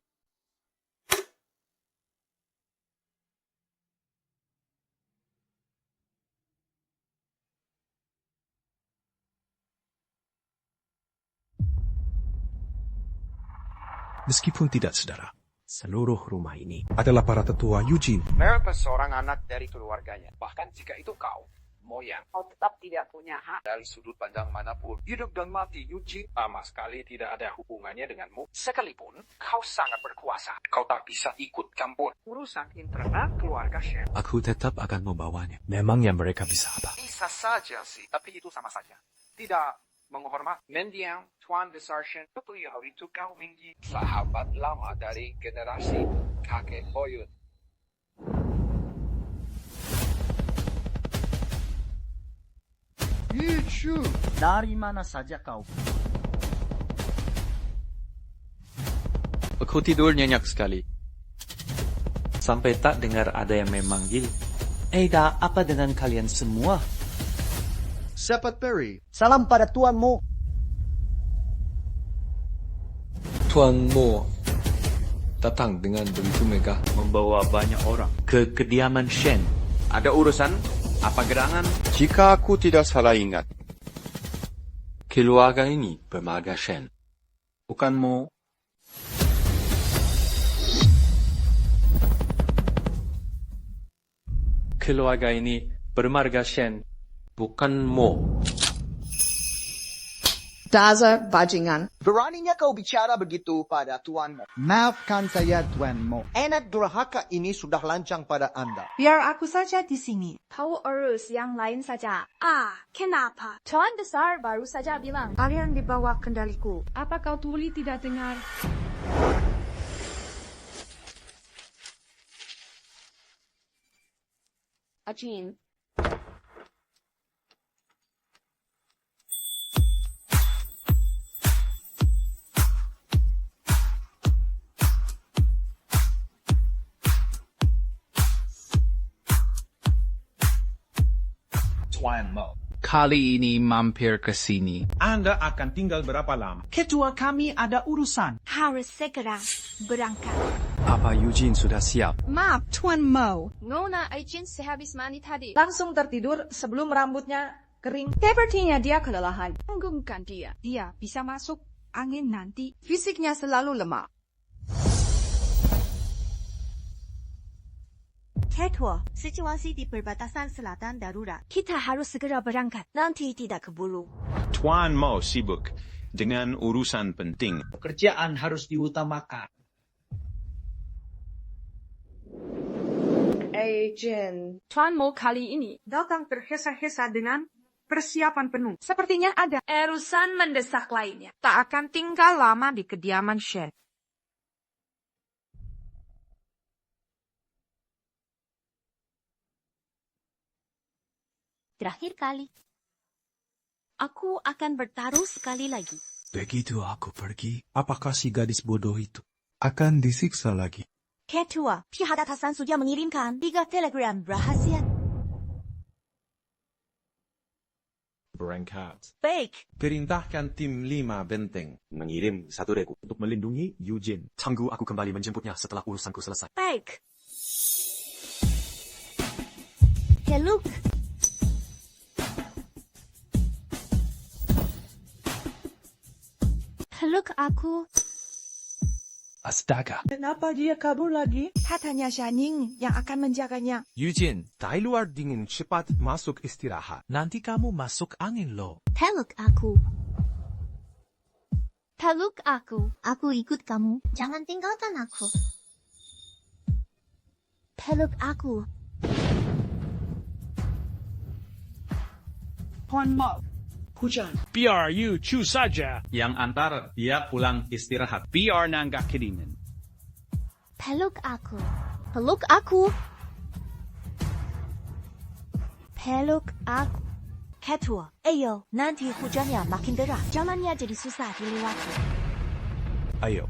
S7: Meskipun tidak saudara, seluruh rumah ini adalah para tetua Eugene.
S21: Mereka seorang anak dari keluarganya. Bahkan jika itu kau, Moyang,
S2: Kau tetap tidak punya hak.
S21: dari sudut pandang manapun, hidup dan mati Eugene sama sekali tidak ada hubungannya denganmu. Sekalipun kau sangat berkuasa, kau tak bisa ikut campur urusan internal keluarga Shen.
S7: Aku tetap akan membawanya. Memangnya mereka bisa apa?
S21: Bisa saja sih, tapi itu sama saja. Tidak menghormat mendiang Tuan Besar Shen. Beliau itu kau Minggi, sahabat lama dari generasi kakek Boyut.
S3: Yichu, dari mana saja kau?
S8: Aku tidur nyenyak sekali. Sampai tak dengar ada yang memanggil.
S14: Ada apa dengan kalian semua?
S3: Sapat Perry, salam pada Tuan Mo.
S8: Tuan Mo datang dengan begitu megah, membawa banyak orang ke kediaman Shen.
S19: Ada urusan? Apa gerangan?
S8: Jika aku tidak salah ingat, keluarga ini bermarga Shen. Bukan Mo? Keluarga ini Bermarga Shen, bukan Mo.
S2: Dasar bajingan.
S3: Beraninya kau bicara begitu pada tuanmu.
S13: Maafkan saya, Tuan Mo.
S3: Enak durhaka ini sudah lancang pada Anda.
S2: Biar aku saja di sini.
S1: Kau urus yang lain saja. Kenapa? Tuan besar baru saja bilang.
S2: Kalian di bawah kendaliku.
S1: Apa kau tuli tidak dengar? Ajin.
S21: Tuan Mo.
S20: Kali ini mampir ke sini.
S11: Anda akan tinggal berapa lama?
S12: Ketua kami ada urusan.
S1: Harus segera berangkat.
S4: Apa Eugene sudah siap?
S2: Maaf, Tuan Mo.
S1: Nona Ajin sehabis mandi tadi.
S2: Langsung tertidur sebelum rambutnya kering. Sepertinya dia kelelahan.
S1: Tanggungkan dia.
S2: Dia bisa masuk angin nanti. Fisiknya selalu lemah.
S5: Ketua, situasi di perbatasan selatan darurat. Kita harus segera berangkat. Nanti tidak keburu.
S11: Tuan Mo sibuk dengan urusan penting.
S12: Pekerjaan harus diutamakan.
S2: Agent.
S1: Tuan Mo kali ini
S2: Datang tergesa-gesa dengan persiapan penuh. Sepertinya ada
S1: urusan mendesak lainnya.
S2: tak akan tinggal lama di kediaman Shen.
S5: Terakhir kali. Aku akan bertaruh sekali lagi.
S4: Begitu aku pergi, apakah si gadis bodoh itu akan disiksa lagi?
S5: Ketua, pihak atasan sudah mengirimkan 3 telegram rahasia.
S7: Berangkat.
S5: Baik.
S7: Perintahkan tim 5 benteng mengirim 1 regu untuk melindungi Eugene.
S4: Tunggu aku kembali menjemputnya setelah urusanku selesai.
S5: Baik. Hello. Peluk aku.
S4: Astaga.
S2: Kenapa dia kabur lagi? Katanya Shaning yang akan menjaganya.
S7: Eugene, di luar dingin, cepat masuk istirahat.
S4: Nanti kamu masuk angin loh.
S5: Peluk aku. Peluk aku. Aku ikut kamu.
S9: Jangan tinggalkan aku.
S5: Peluk aku.
S12: Tuan Mo. Hujan.
S11: Biar you choose saja.
S21: Yang antar dia pulang istirahat.
S11: Biar nangga kedinginan.
S5: Peluk aku. Peluk aku. Peluk aku. Ketua, ayo, nanti hujannya makin deras. Jalannya jadi susah dilewati.
S7: Ayo.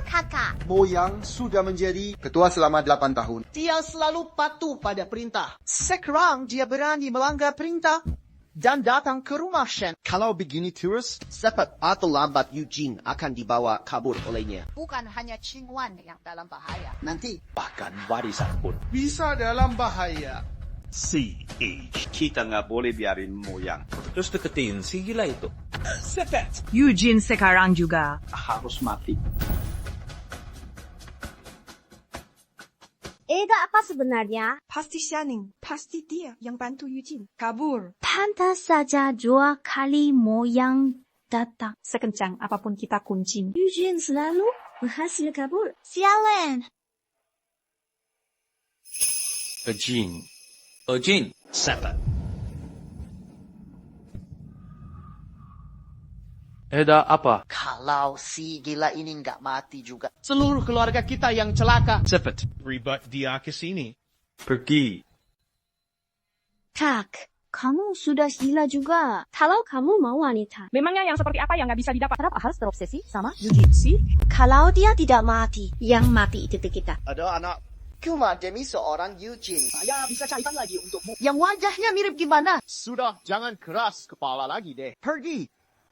S9: Kakak.
S3: Moyang sudah menjadi ketua selama 8 tahun.
S2: Dia selalu patuh pada perintah. Sekarang dia berani melanggar perintah dan datang ke rumah Shen.
S3: Kalau begini terus, cepat atau lambat Eugene akan dibawa kabur olehnya.
S18: Bukan hanya Qingwan yang dalam bahaya.
S3: Nanti
S11: Bahkan warisan pun.
S13: Bisa dalam bahaya.
S17: CH. Kita nggak boleh biarin Moyang.
S7: Terus deketin si gila itu.
S12: Sepet.
S2: Eugene sekarang juga.
S12: Harus mati.
S9: Ega apa sebenarnya?
S2: Pasti Shaning. Pasti dia yang bantu Eugene. Kabur.
S5: Pantas saja 2 kali Moyang datang.
S2: Sekencang apapun kita kuncing.
S5: Eugene selalu berhasil kabur. Sialan.
S8: Eugene.
S11: Sepet.
S8: Ada apa?
S18: Kalau si gila ini nggak mati juga.
S3: Seluruh keluarga kita yang celaka.
S11: Sepet. Ribat dia ke sini.
S8: Pergi.
S9: Kak, kamu sudah gila juga. Kalau kamu mau wanita.
S1: Memangnya yang seperti apa yang nggak bisa didapat?
S5: Kenapa harus terobsesi sama Eugene? Kalau dia tidak mati, yang mati itu kita.
S3: Ada anak cuma demi seorang Eugene.
S12: Saya bisa carikan lagi untukmu.
S18: Yang wajahnya mirip gimana?
S3: Sudah, jangan keras kepala lagi deh. Pergi.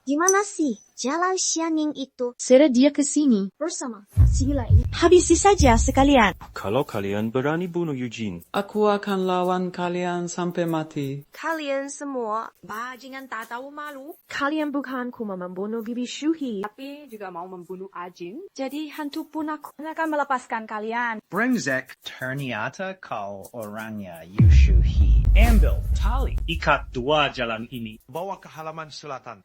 S9: Gimana sih jalan Xianing itu?
S1: Suruh dia ke sini bersama si gila ini.
S2: Habisi saja sekalian.
S8: Kalau kalian berani bunuh Eugene,
S12: Aku akan lawan kalian sampai mati.
S2: Kalian semua bajingan tak tahu malu.
S1: Kalian bukan cuma membunuh Bibi Shuhi,
S10: tapi juga mau membunuh Ajin. Jadi hantu pun aku akan melepaskan kalian.
S11: Brengsek, ternyata kau orangnya Yushuhi. Ambil tali, ikat dua jalan ini. Bawa ke halaman selatan.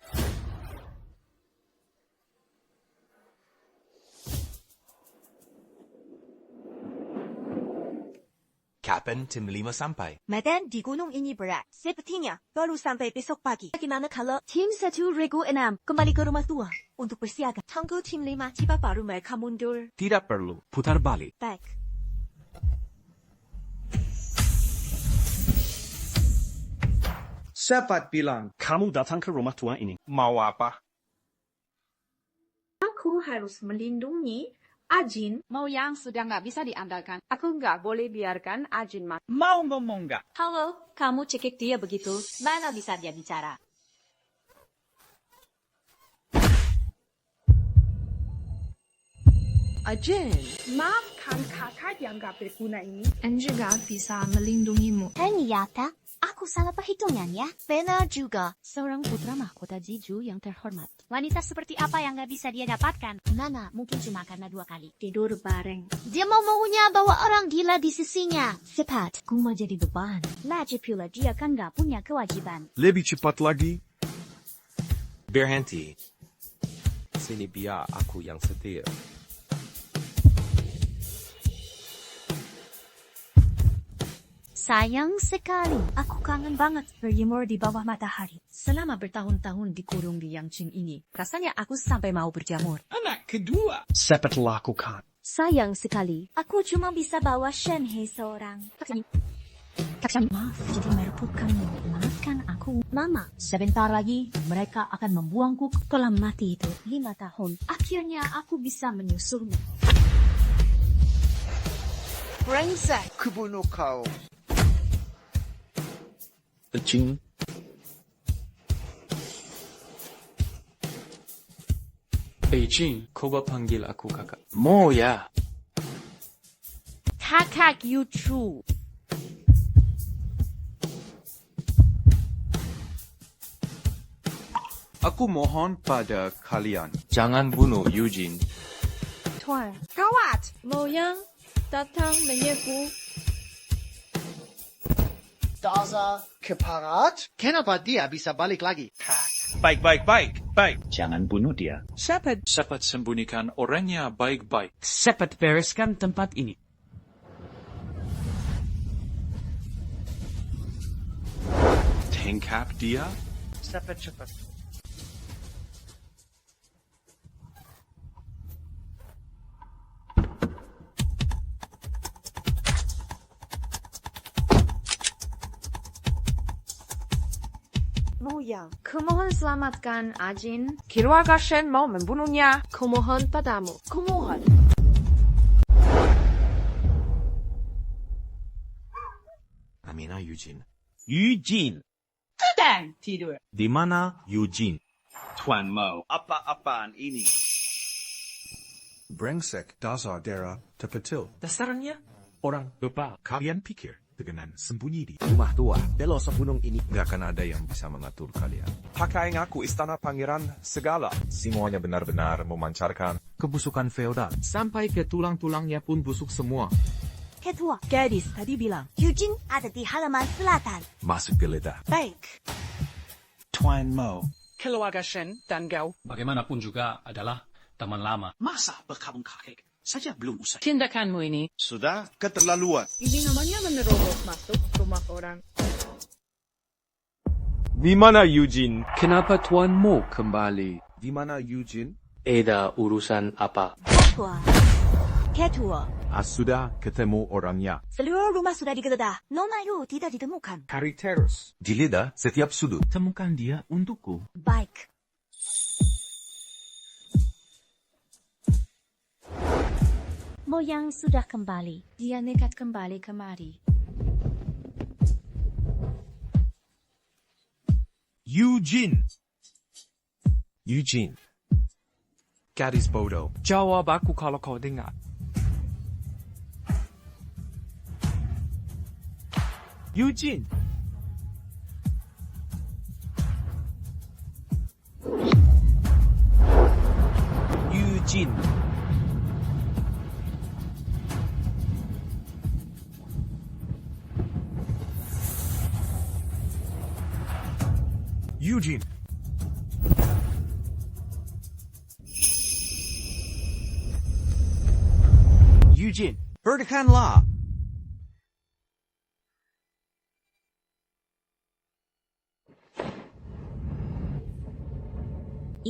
S7: Kapan tim 5 sampai?
S2: Medan di gunung ini berat. Sepertinya baru sampai besok pagi. Bagaimana kalau
S9: Tim 1 Regu 6
S2: kembali ke rumah tua untuk bersiaga? Tunggu tim 5 tiba baru mereka mundur.
S7: Tidak perlu. Putar balik.
S2: Baik.
S11: Cepat bilang, kamu datang ke rumah tua ini. Mau apa?
S10: Aku harus melindungi Ajin. Moyang sudah nggak bisa diandalkan. Aku nggak boleh biarkan Ajin mati.
S11: Mau ngomong nggak?
S5: Halo, kamu cekik dia begitu. Mana bisa dia bicara?
S2: Ajin,
S10: Maafkan kakak yang nggak berguna ini.
S1: dan juga bisa melindungimu.
S9: Ternyata aku salah perhitungan ya. Benar juga.
S5: Seorang putra mahkota Jiju yang terhormat.
S9: Wanita seperti apa yang nggak bisa dia dapatkan? Nana, mungkin cuma karena 2 kali.
S5: Tidur bareng.
S9: Dia maunya bawa orang gila di sisinya. Cepat.
S5: Kuma jadi beban.
S9: Lagi pula dia kan nggak punya kewajiban.
S7: Lebih cepat lagi. Berhenti. Sini biar aku yang setir.
S5: Sayang sekali. Aku kangen banget berjemur di bawah matahari. Selama bertahun-tahun dikurung di Yangqing ini, rasanya aku sampai mau berjemur.
S11: Anak kedua. Cepat lakukan.
S9: Sayang sekali. Aku cuma bisa bawa Shenhe seorang.
S5: Maaf, jadi merepotkanmu. Maafkan aku.
S9: Mama.
S5: Sebentar lagi, mereka akan membuangku ke kolam mati itu.
S9: 5 tahun.
S5: Akhirnya aku bisa menyusulnya.
S3: Brengsek, kubunuh kau.
S8: Ajin. Beijing, coba panggil aku kakak. Moya.
S5: Kakak Yuchu.
S8: Aku mohon pada kalian, jangan bunuh Eugene.
S1: Tuan,
S2: Kawat.
S1: Moyang datang menyerbu.
S3: Daza keparat? Kenapa dia bisa balik lagi?
S11: Baik. Jangan bunuh dia.
S8: Cepat sembunyikan orangnya baik-baik.
S22: Cepat bereskan tempat ini.
S8: Tangkap dia.
S11: Cepat.
S2: Moyang.
S1: Kumohon selamatkan Ajin.
S10: Keluarga Shen mau membunuhnya.
S1: Kumohon padamu.
S2: Kumohon.
S7: Amina Eugene.
S16: Eugene.
S10: Sedang tidur.
S7: Di mana Eugene?
S11: Tuan Mo. Apa-apaan ini?
S13: Brengsek dasar daerah terpetil.
S22: Dasarnya orang bebal.
S7: Kalian pikir dengan sembunyi di rumah tua pelosok gunung ini gak akan ada yang bisa mengatur kalian. Pakai ngaku istana pangeran segala. Semuanya benar-benar memancarkan kebusukan feodal.
S22: Sampai ke tulang-tulangnya pun busuk semua.
S2: Ketua. Gadis tadi bilang, Eugene ada di halaman selatan.
S7: Masuk geledah.
S2: Baik.
S11: Tuan Mo.
S10: Keluarga Shen dan Gao.
S22: Bagaimanapun juga adalah teman lama.
S11: Masa berkabung kakek saja belum usai.
S10: Tindakanmu ini.
S11: Sudah keterlaluan.
S10: Ini namanya menerobos masuk rumah orang.
S7: Di mana Eugene?
S8: Kenapa tuanmu kembali?
S7: Di mana Eugene?
S8: Ada urusan apa?
S2: Ketua.
S7: Sudah ketemu orangnya.
S2: Seluruh rumah sudah digeledah. Nona Yu tidak ditemukan.
S7: Cari terus. Digeledah setiap sudut.
S22: Temukan dia untukku.
S2: Baik.
S5: Moyang sudah kembali.
S1: Dia nekat kembali kemari.
S7: Eugene. Eugene. Gadis bodoh.
S12: Jawab aku kalau kau dengar.
S22: Eugene.
S7: Eugene. Eugene.
S22: Eugene.
S3: Berdekanlah.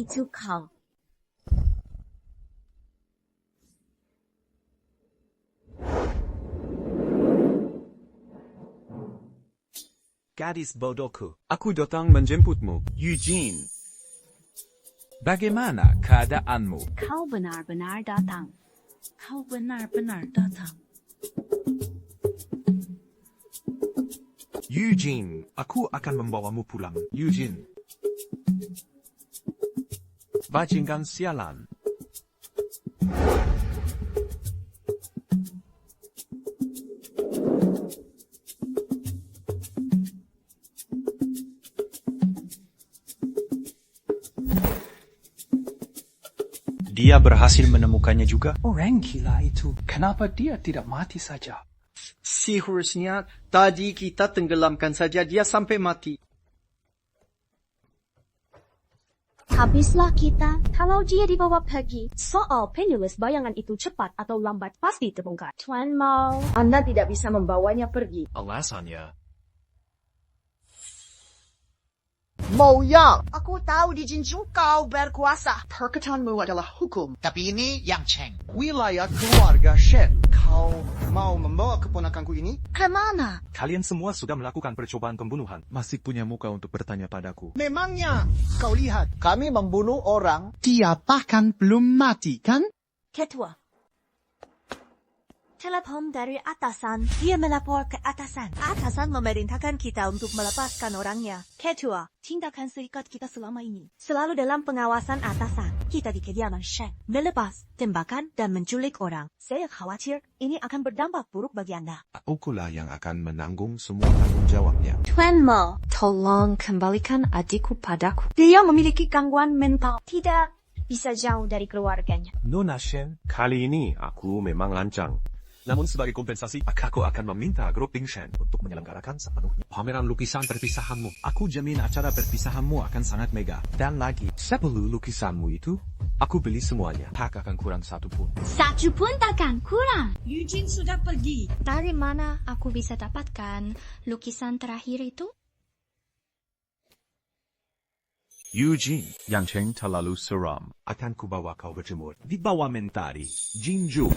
S5: Itu kau.
S7: Gadis bodohku. Aku datang menjemputmu.
S22: Eugene. Bagaimana keadaanmu?
S5: Kau benar-benar datang. Kau benar-benar datang.
S7: Eugene, aku akan membawamu pulang. Eugene. Bajingan sialan.
S11: Dia berhasil menemukannya juga.
S12: Orang gila itu, kenapa dia tidak mati saja?
S3: Seharusnya tadi kita tenggelamkan saja dia sampai mati.
S1: Habislah kita kalau dia dibawa pergi. Soal penulis bayangan itu cepat atau lambat pasti terbongkar. Tuan Mao,
S2: Anda tidak bisa membawanya pergi.
S7: Alasannya.
S18: Moyang, aku tahu di jinjung kau berkuasa.
S3: Perkataanmu adalah hukum.
S18: Tapi ini Yang Cheng.
S3: Wilayah keluarga Shen. Kau mau membawa keponakanku ini?
S18: Kemana?
S7: Kalian semua sudah melakukan percobaan pembunuhan. Masih punya muka untuk bertanya padaku.
S3: Memangnya kau lihat kami membunuh orang. Dia bahkan belum mati, kan?
S5: Ketua. Telepon dari atasan. Dia melapor ke atasan. Atasan memerintahkan kita untuk melepaskan orangnya. Ketua, tindakan serikat kita selama ini selalu dalam pengawasan atasan. Kita di kediaman Shen, melepas, tembakan, dan menculik orang. Saya khawatir ini akan berdampak buruk bagi Anda.
S7: Akulah yang akan menanggung semua tanggung jawabnya.
S1: Tuan Mao,
S5: Tolong kembalikan adikku padaku.
S1: dia memiliki gangguan mental. Tidak bisa jauh dari keluarganya.
S7: Nona Shen, kali ini aku memang lancang. Namun sebagai kompensasi, aku akan meminta grup Ping Shen untuk menyelenggarakan sepenuhnya pameran lukisan perpisahanmu. Aku jamin acara perpisahanmu akan sangat mega. Dan lagi, 10 lukisanmu itu, aku beli semuanya. Tak akan kurang satu pun.
S9: Satu pun takkan kurang.
S2: Eugene sudah pergi.
S9: Dari mana aku bisa dapatkan lukisan terakhir itu?
S7: Eugene, Yang Cheng terlalu seram. Akan kubawa kau berjemur di bawah mentari Jinju.